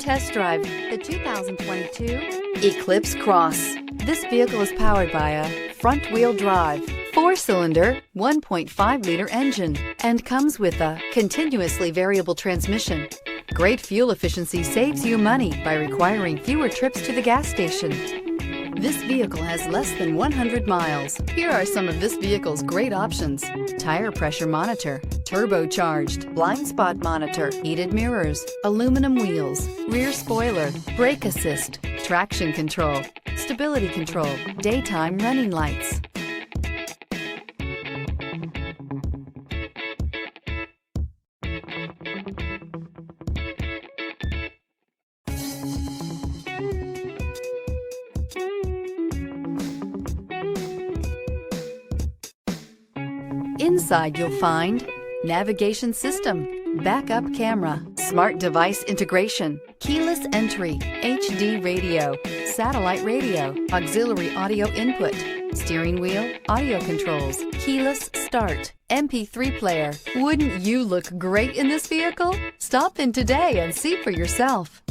test drive the 2022 Eclipse Cross. This vehicle is powered by a front-wheel drive, 4-cylinder, 1.5-liter engine, and comes with a continuously variable transmission. Great fuel efficiency saves you money by requiring fewer trips to the gas station. This vehicle has less than 100 miles. Here are some of this vehicle's great options: tire pressure monitor, turbocharged, blind spot monitor, heated mirrors, aluminum wheels, rear spoiler, brake assist, traction control, stability control, daytime running lights. Inside you'll find navigation system, backup camera, smart device integration, keyless entry, HD radio, satellite radio, auxiliary audio input, steering wheel audio controls, keyless start, MP3 player. Wouldn't you look great in this vehicle? Stop in today and see for yourself.